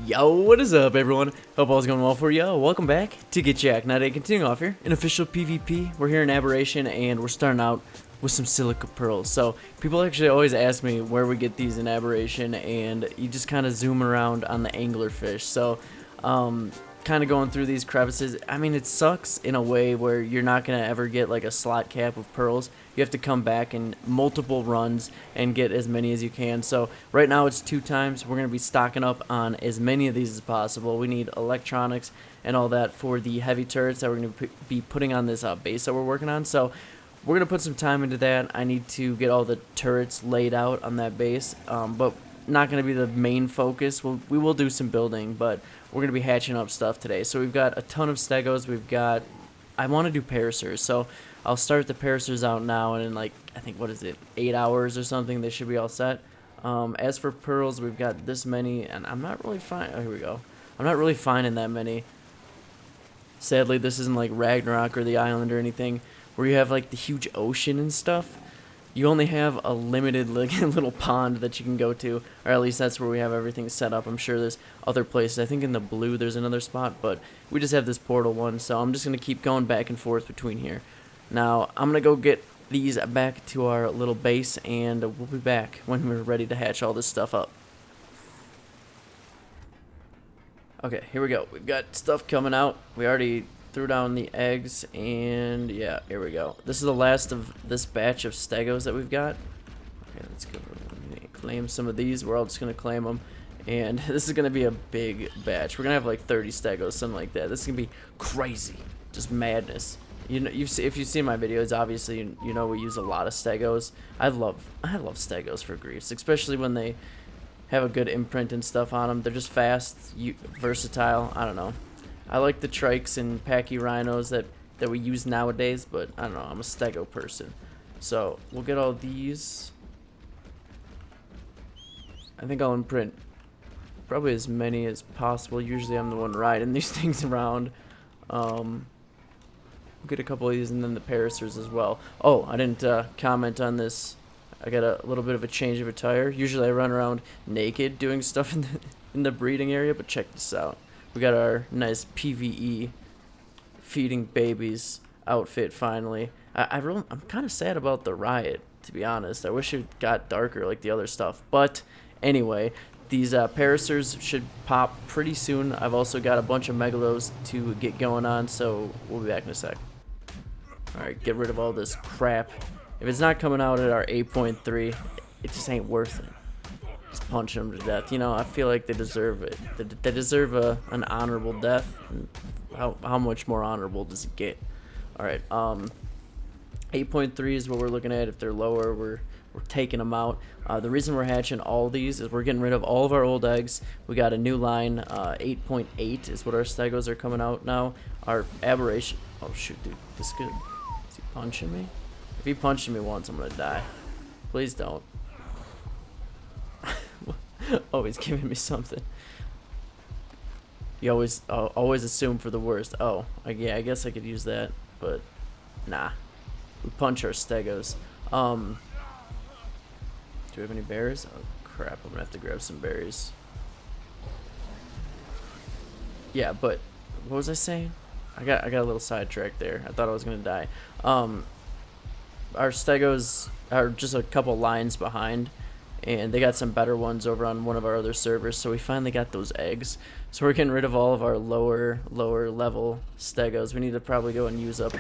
Yo, what is up, everyone? Hope all's going well for you. Welcome back to Get Jack. Now, to continue off here, an official PvP. We're here in Aberration, and we're starting out with some silica pearls. So, people actually always ask me where we get these in Aberration, and you just kind of zoom around on the anglerfish. So, kind of going through these crevices. I mean, it sucks in a way where you're not going to ever get like a slot cap of pearls. You have to come back in multiple runs and get as many as you can. So right now it's 2 times. We're going to be stocking up on as many of these as possible. We need electronics and all that for the heavy turrets that we're going to be putting on this base that we're working on. So we're going to put some time into that. I need to get all the turrets laid out on that base, but not going to be the main focus. We will do some building, but we're going to be hatching up stuff today. So we've got a ton of stegos. I want to do paracers, so I'll start the paracers out now, and in like, I think, what is it, 8 hours or something, they should be all set. As for pearls, we've got this many, and I'm not really oh, here we go. I'm not really finding that many. Sadly, this isn't like Ragnarok or the island or anything, where you have like the huge ocean and stuff. You only have a limited little pond that you can go to, or at least that's where we have everything set up. I'm sure there's other places. I think in the blue there's another spot, but we just have this portal one, so I'm just going to keep going back and forth between here. Now, I'm going to go get these back to our little base, and we'll be back when we're ready to hatch all this stuff up. Okay, here we go. We've got stuff coming out. We already threw down the eggs, and yeah, here we go. This is the last of this batch of stegos that we've got. Okay, let's go claim some of these. We're all just gonna claim them, and this is gonna be a big batch. We're gonna have like 30 stegos, something like that. This is gonna be crazy, just madness. You know, if you've seen my videos, obviously you know we use a lot of stegos. I love stegos for griefs, especially when they have a good imprint and stuff on them. They're just fast, versatile. I don't know. I like the trikes and packy rhinos that we use nowadays, but I don't know, I'm a stego person. So we'll get all these. I think I'll imprint probably as many as possible. Usually I'm the one riding these things around. We'll get a couple of these, and then the paracers as well. Oh, I didn't comment on this. I got a little bit of a change of attire. Usually I run around naked doing stuff in the breeding area, but check this out. We got our nice PvE feeding babies outfit finally. I'm kind of sad about the riot, to be honest. I wish it got darker like the other stuff. But anyway, these paracers should pop pretty soon. I've also got a bunch of megalos to get going on, so we'll be back in a sec. Alright, get rid of all this crap. If it's not coming out at our 8.3, it just ain't worth it. Just punching them to death. You know, I feel like they deserve it. They deserve an honorable death. How much more honorable does it get? All right. 8.3 is what we're looking at. If they're lower, we're taking them out. The reason we're hatching all these is we're getting rid of all of our old eggs. We got a new line. 8.8 is what our stegos are coming out now. Our aberration. Oh shoot, dude, this is good. Is he punching me? If he punched me once, I'm gonna die. Please don't. Oh, he's giving me something. You always assume for the worst. Oh, yeah, I guess I could use that, but nah. We punch our stegos. Do we have any berries? Oh crap, I'm gonna have to grab some berries. Yeah, but what was I saying? I got a little sidetracked there. I thought I was gonna die. Our stegos are just a couple lines behind, and they got some better ones over on one of our other servers, so we finally got those eggs. So we're getting rid of all of our lower level stegos. We need to probably go and use up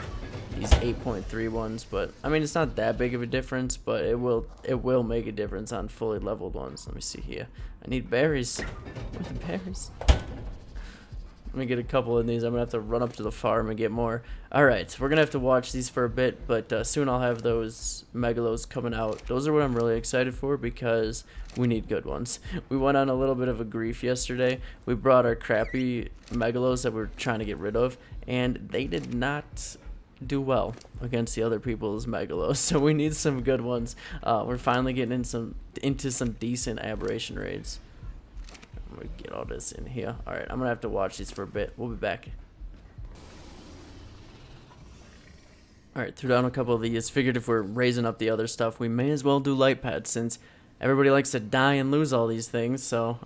these 8.3 ones, but I mean, it's not that big of a difference, but it will make a difference on fully leveled ones. Let me see here. I need berries. Where are the berries? Let me get a couple of these. I'm gonna have to run up to the farm and get more. Alright, so we're gonna have to watch these for a bit, but soon I'll have those megalos coming out. Those are what I'm really excited for, because we need good ones. We went on a little bit of a grief yesterday. We brought our crappy megalos that we're trying to get rid of, and they did not do well against the other people's megalos, so we need some good ones. We're finally getting into some decent aberration raids. I'm gonna get all this in here. Alright, I'm gonna have to watch these for a bit. We'll be back. Alright, threw down a couple of these. Figured if we're raising up the other stuff, we may as well do light pads, since everybody likes to die and lose all these things, so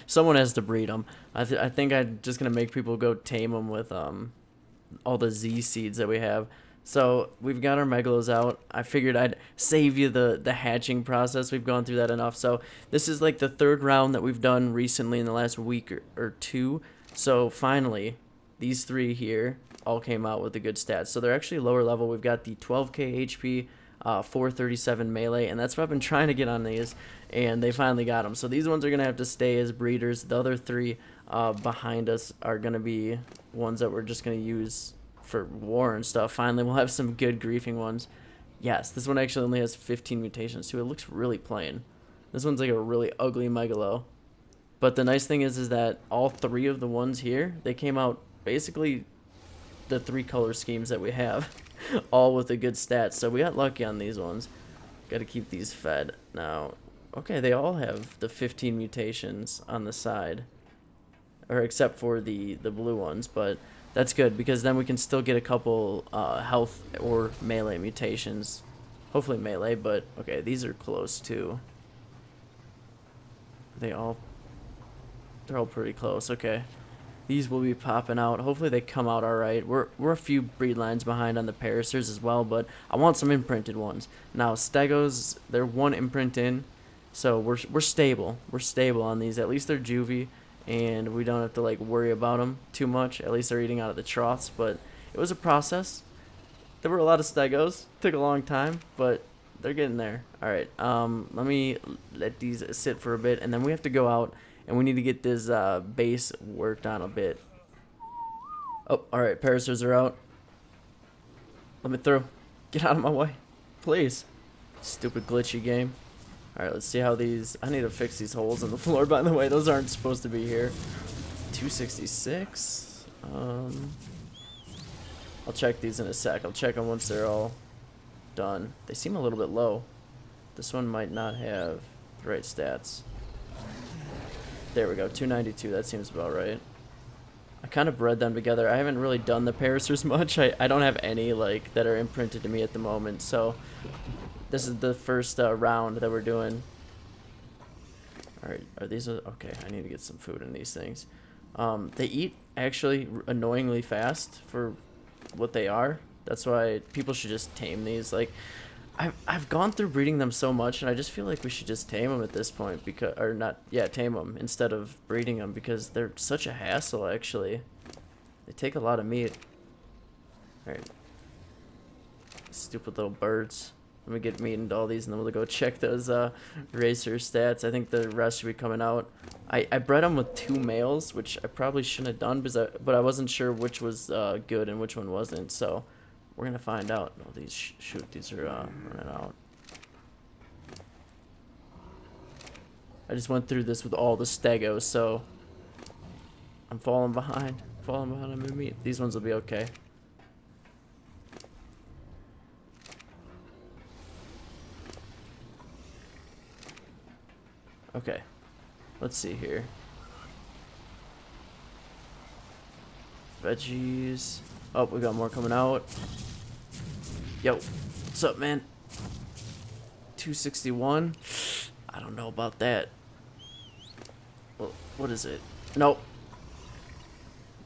someone has to breed them. I think I'm just gonna make people go tame them with all the Z seeds that we have. So we've got our megalos out. I figured I'd save you the hatching process. We've gone through that enough. So this is like the third round that we've done recently in the last week or two. So finally, these three here all came out with the good stats. So they're actually lower level. We've got the 12k HP, 437 melee, and that's what I've been trying to get on these, and they finally got them. So these ones are going to have to stay as breeders. The other three behind us are going to be ones that we're just going to use for war and stuff. Finally, we'll have some good griefing ones. Yes, this one actually only has 15 mutations too. It looks really plain. This one's like a really ugly megalo. But the nice thing is that all three of the ones here, they came out basically the three color schemes that we have, all with a good stats. So we got lucky on these ones. Got to keep these fed. Now, okay, they all have the 15 mutations on the side, or except for the blue ones, but that's good because then we can still get a couple health or melee mutations. Hopefully melee, but okay, these are close too. They're all pretty close. Okay, these will be popping out. Hopefully they come out all right. We're a few breed lines behind on the Paracers as well, but I want some imprinted ones. Now Stegos, they're one imprint in, so we're stable. We're stable on these. At least they're juvie, and we don't have to like worry about them too much. At least they're eating out of the troughs, but it was a process. There were a lot of Stegos. Took a long time, but they're getting there. All right, let me let these sit for a bit, and then we have to go out, and we need to get this base worked on a bit. Oh, all right, Paracers are out. Let me through. Get out of my way, please. Stupid glitchy game. All right, let's see how these... I need to fix these holes in the floor, by the way. Those aren't supposed to be here. 266. I'll check these in a sec. I'll check them once they're all done. They seem a little bit low. This one might not have the right stats. There we go, 292. That seems about right. I kind of bred them together. I haven't really done the Paracers much. I don't have any like that are imprinted to me at the moment, so this is the first round that we're doing. All right, are these okay? I need to get some food in these things. They eat actually annoyingly fast for what they are. That's why people should just tame these. Like, I've gone through breeding them so much, and I just feel like we should just tame them at this point, because tame them instead of breeding them, because they're such a hassle. Actually, they take a lot of meat. All right, stupid little birds. Let me get meat into all these, and then we'll go check those racer stats. I think the rest should be coming out. I bred them with 2 males, which I probably shouldn't have done, but I wasn't sure which was good and which one wasn't. So we're gonna find out. Oh, these shoot, these are running out. I just went through this with all the Stegos, so I'm falling behind. On my meat. These ones will be okay. Okay, let's see here. Veggies. Oh, we got more coming out. Yo, what's up, man? 261. I don't know about that. Well, what is it? Nope.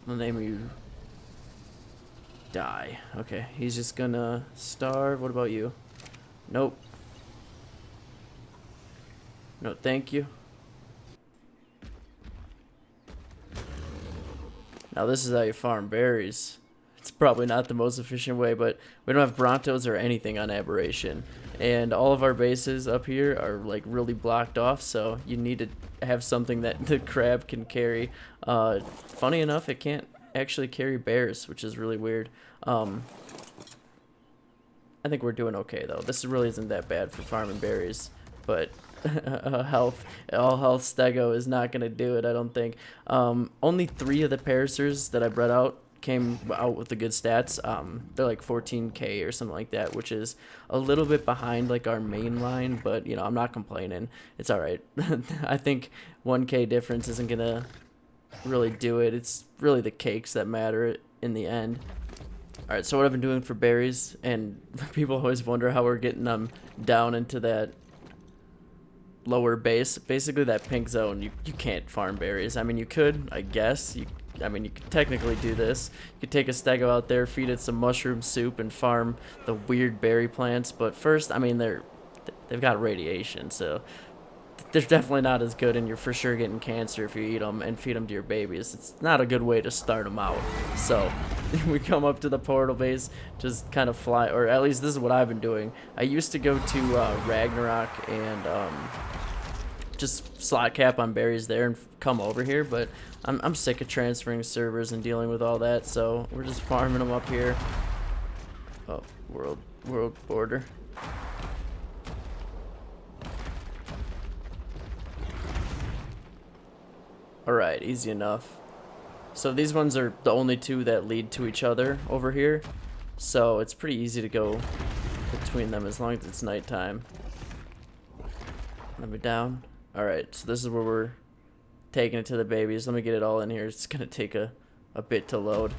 The name of you. Die. Okay, he's just gonna starve. What about you? Nope. No, thank you. Now this is how you farm berries. It's probably not the most efficient way, but we don't have Brontos or anything on Aberration. And all of our bases up here are like really blocked off, so you need to have something that the crab can carry. Funny enough, it can't actually carry bears, which is really weird. I think we're doing okay though. This really isn't that bad for farming berries, but all health Stego is not gonna do it, I don't think. Only 3 of the Paracers that I bred out came out with the good stats. They're like 14k or something like that, which is a little bit behind like our main line, but you know, I'm not complaining. It's all right. I think 1k difference isn't gonna really do it. It's really the cakes that matter in the end. All right, so what I've been doing for berries, and people always wonder how we're getting them down into that lower base. Basically that pink zone, you can't farm berries. I mean, you could, I guess. I mean, you could technically do this. You could take a stego out there, feed it some mushroom soup, and farm the weird berry plants. But first, I mean, they've got radiation, so they're definitely not as good, and you're for sure getting cancer if you eat them and feed them to your babies. It's not a good way to start them out. So we come up to the portal base, just kind of fly, or at least this is what I've been doing. I used to go to Ragnarok and just slot cap on berries there and come over here, but I'm sick of transferring servers and dealing with all that, so we're just farming them up here. Oh, world border. Alright, easy enough. So these ones are the only two that lead to each other over here, so it's pretty easy to go between them as long as it's nighttime. Let me down. Alright, so this is where we're taking it to the babies. Let me get it all in here. It's gonna take a bit to load.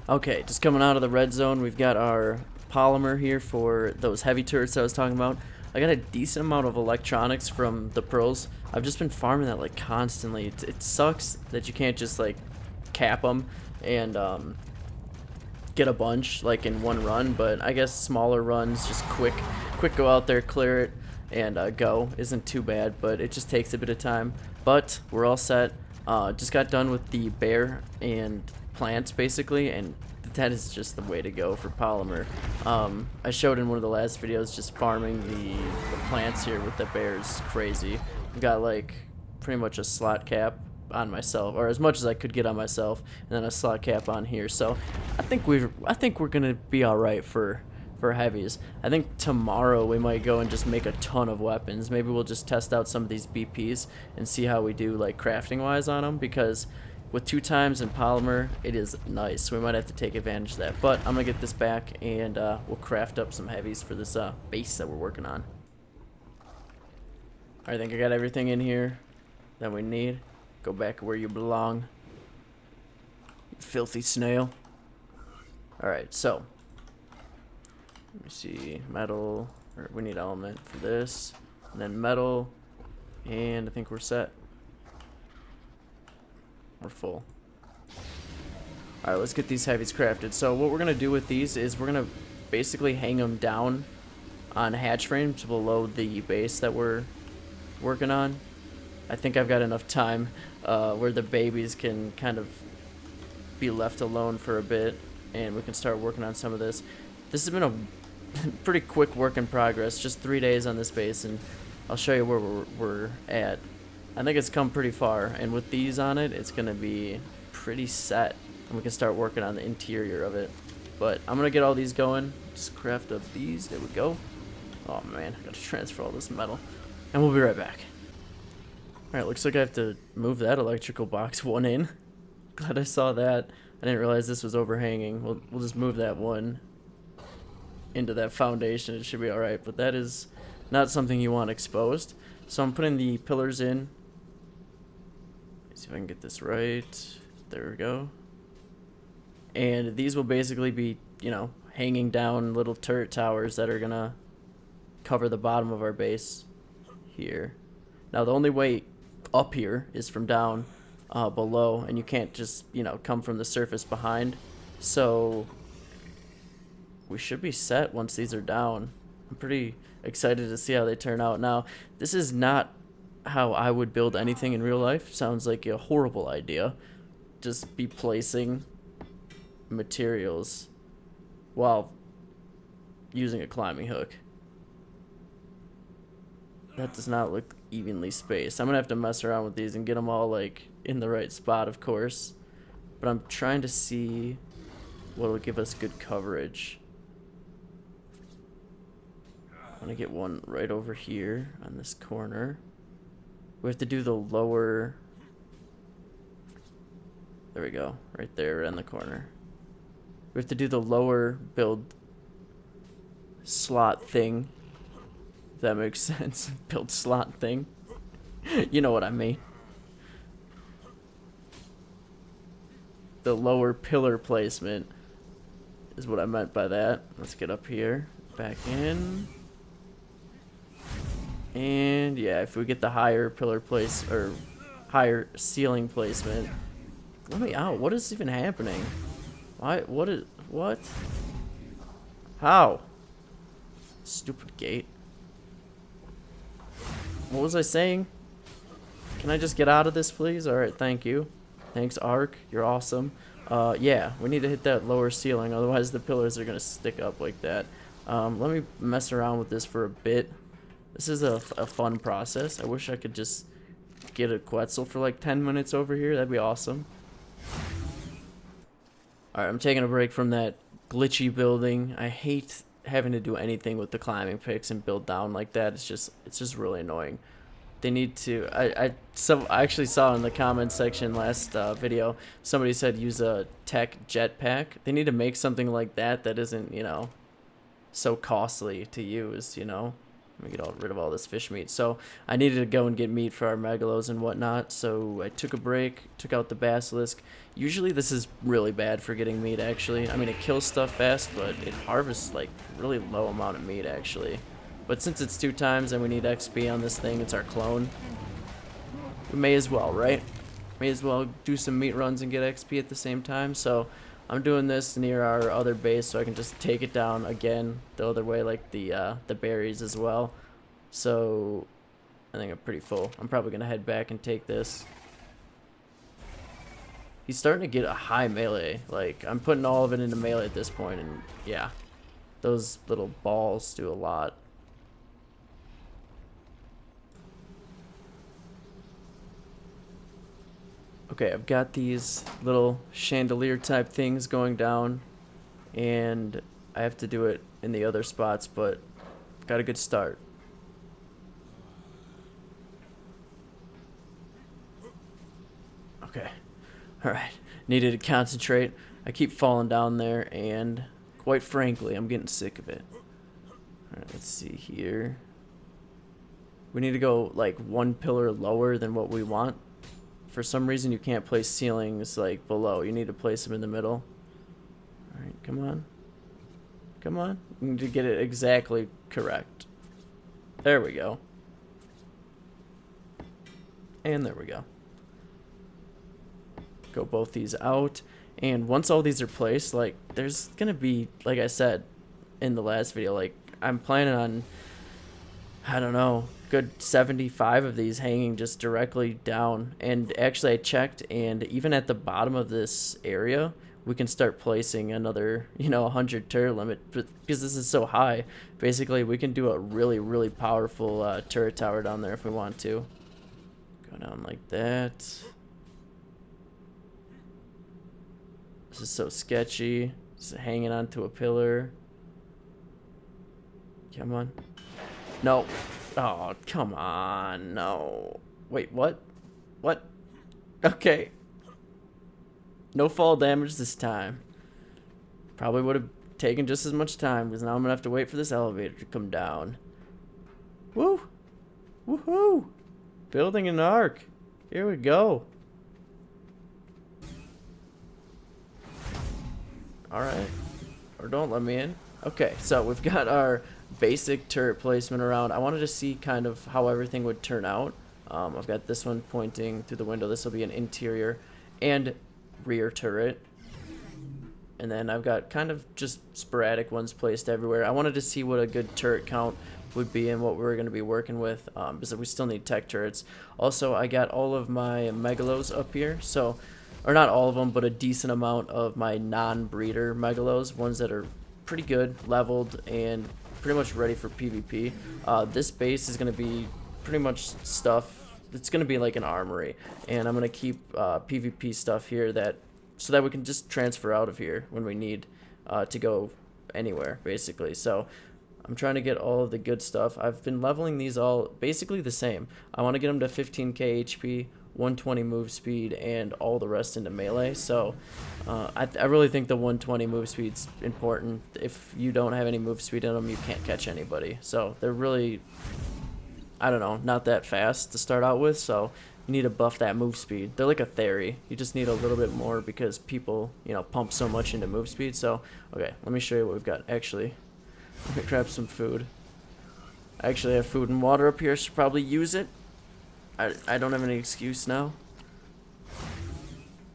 Okay, just coming out of the red zone, we've got our polymer here for those heavy turrets I was talking about. I got a decent amount of electronics from the pearls. I've just been farming that like constantly. It sucks that you can't just like cap them and get a bunch like in one run, but I guess smaller runs, just quick go out there, clear it, and go isn't too bad, but it just takes a bit of time. But we're all set. Just got done with the bear and plants basically, and that is just the way to go for polymer. I showed in one of the last videos just farming the plants here with the bears. Crazy. I've got like pretty much a slot cap on myself, or as much as I could get on myself, and then a slot cap on here. So I think we're gonna be all right for heavies. I think tomorrow we might go and just make a ton of weapons. Maybe we'll just test out some of these BPs and see how we do like crafting wise on them, because with 2 times in polymer, it is nice. We might have to take advantage of that. But I'm gonna get this back, and we'll craft up some heavies for this base that we're working on. I think I got everything in here that we need. Go back where you belong, you filthy snail. Alright, so let me see, metal, or we need element for this, and then metal, and I think we're set. We're full. Alright, let's get these heavies crafted. So what we're going to do with these is we're going to basically hang them down on hatch frames below the base that we're working on. I think I've got enough time where the babies can kind of be left alone for a bit, and we can start working on some of this. This has been a pretty quick work in progress, just 3 days on this base, and I'll show you where we're at. I think it's come pretty far, and with these on it, it's gonna be pretty set, and we can start working on the interior of it. But I'm gonna get all these going. Just craft up these. There we go. Oh man, I gotta transfer all this metal, and we'll be right back. All right, looks like I have to move that electrical box one in. Glad I saw that. I didn't realize this was overhanging. We'll just move that one into that foundation. It should be all right, but that is not something you want exposed. So I'm putting the pillars in. See if I can get this right. There we go. And these will basically be, you know, hanging down little turret towers that are gonna cover the bottom of our base here. Now the only way up here is from down below, and you can't just, you know, come from the surface behind. So we should be set once these are down. I'm pretty excited to see how they turn out. Now, this is not how I would build anything in real life. Sounds like a horrible idea. Just be placing materials while using a climbing hook. That does not look evenly spaced. I'm gonna have to mess around with these and get them all like in the right spot, of course. But I'm trying to see what will give us good coverage. I'm gonna get one right over here on this corner. We have to do the lower. There we go, right there in the corner. We have to do the lower build slot thing. If that makes sense. Build slot thing. You know what I mean. The lower pillar placement is what I meant by that. Let's get up here. Back in. And yeah, if we get the higher pillar place or higher ceiling placement. Let me out. What is even happening? Why? What? How? Stupid gate. What was I saying? Can I just get out of this, please? Alright, thank you. Thanks, ARK. You're awesome. Yeah, we need to hit that lower ceiling, otherwise the pillars are gonna stick up like that. Let me mess around with this for a bit. This is a fun process. I wish I could just get a Quetzal for like 10 minutes over here. That'd be awesome. Alright, I'm taking a break from that glitchy building. I hate having to do anything with the climbing picks and build down like that. It's just really annoying. They need to. I actually saw in the comments section last video somebody said use a tech jetpack. They need to make something like that that isn't, you know, so costly to use, you know. Let me get rid of all this fish meat. So I needed to go and get meat for our megalos and whatnot. So I took a break, took out the basilisk. Usually this is really bad for getting meat, actually. I mean, it kills stuff fast, but it harvests like really low amount of meat, actually. But since it's 2 times and we need XP on this thing, it's our clone. We may as well, right? May as well do some meat runs and get XP at the same time. So I'm doing this near our other base so I can just take it down again the other way, like the berries as well. So I think I'm pretty full. I'm probably gonna head back and take this. He's starting to get a high melee. Like, I'm putting all of it into melee at this point, and yeah, those little balls do a lot. Okay, I've got these little chandelier type things going down, and I have to do it in the other spots, but got a good start. Okay, alright, needed to concentrate. I keep falling down there, and quite frankly, I'm getting sick of it. Alright, let's see here. We need to go like 1 pillar lower than what we want. For some reason, you can't place ceilings like below. You need to place them in the middle. Alright, come on. Come on. You need to get it exactly correct. There we go. And there we go. Go both these out. And once all these are placed, like, there's gonna be, like I said in the last video, like, I'm planning on, I don't know, good 75 of these hanging just directly down. And actually I checked, and even at the bottom of this area we can start placing another, you know, 100 turret limit, but because this is so high, basically we can do a really powerful turret tower down there if we want to. Go down like that. This is so sketchy. Just hanging onto a pillar. Come on. No. Oh, come on. No. Wait, what? What? Okay. No fall damage this time. Probably would have taken just as much time, because now I'm going to have to wait for this elevator to come down. Woo! Woohoo! Building an ARK. Here we go. Alright. Or don't let me in. Okay, so we've got our basic turret placement around. I wanted to see kind of how everything would turn out. I've got this one pointing through the window. This will be an interior and rear turret. And then I've got kind of just sporadic ones placed everywhere. I wanted to see what a good turret count would be and what we were going to be working with, because we still need tech turrets. Also, I got all of my megalos up here, so, or not all of them, but a decent amount of my non-breeder megalos, ones that are pretty good, leveled, and pretty much ready for PvP. This base is going to be pretty much stuff, it's going to be like an armory, and I'm going to keep PvP stuff here so that we can just transfer out of here when we need to go anywhere, basically. So I'm trying to get all of the good stuff. I've been leveling these all basically the same. I want to get them to 15k HP, 120 move speed, and all the rest into melee. So I really think the 120 move speed's important. If you don't have any move speed in them, you can't catch anybody. So they're really, I don't know, not that fast to start out with, so you need to buff that move speed. They're like a theory. You just need a little bit more because people, you know, pump so much into move speed. So, okay, let me show you what we've got. Actually, let me grab some food. I actually have food and water up here. I should probably use it. I don't have any excuse now.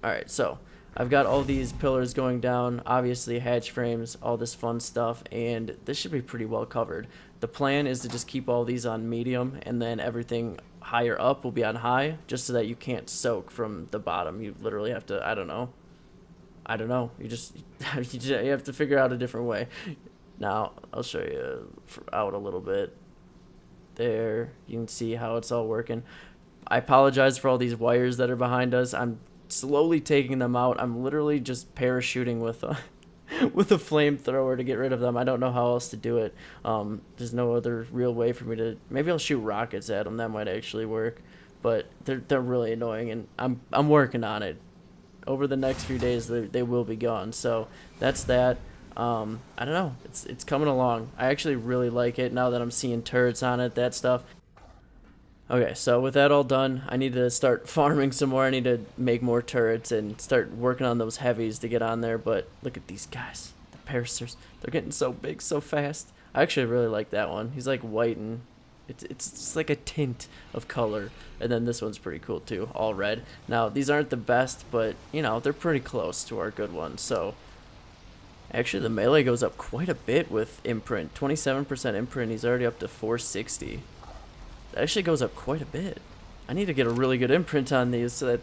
Alright, so I've got all these pillars going down, obviously hatch frames, all this fun stuff, and this should be pretty well covered. The plan is to just keep all these on medium, and then everything higher up will be on high, just so that you can't soak from the bottom. You literally have to, I don't know, you just, you have to figure out a different way. Now, I'll show you out a little bit. There, you can see how it's all working. I apologize for all these wires that are behind us. I'm slowly taking them out. I'm literally just parachuting with a with a flamethrower to get rid of them. I don't know how else to do it. There's no other real way for me to. Maybe I'll shoot rockets at them. That might actually work. But they're really annoying, and I'm working on it. Over the next few days, they will be gone. So that's that. I don't know. It's coming along. I actually really like it now that I'm seeing turrets on it. That stuff. Okay, so with that all done, I need to start farming some more. I need to make more turrets and start working on those heavies to get on there. But look at these guys, the paracers. They're getting so big so fast. I actually really like that one. He's like white and it's just like a tint of color. And then this one's pretty cool too, all red. Now, these aren't the best, but, you know, they're pretty close to our good ones. So, actually, the melee goes up quite a bit with imprint. 27% imprint. He's already up to 460. That actually goes up quite a bit. I need to get a really good imprint on these so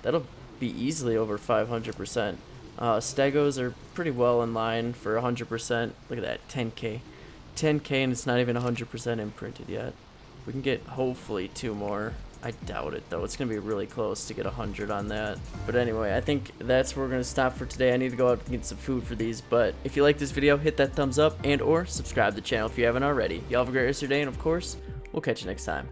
that'll be easily over 500%. Stegos are pretty well in line for 100%. Look at that, 10k. 10k and it's not even 100% imprinted yet. We can get hopefully 2 more. I doubt it though. It's gonna be really close to get 100 on that. But anyway, I think that's where we're gonna stop for today. I need to go out and get some food for these. But if you like this video, hit that thumbs up and or subscribe to the channel if you haven't already. Y'all have a great rest of your day, and of course, we'll catch you next time.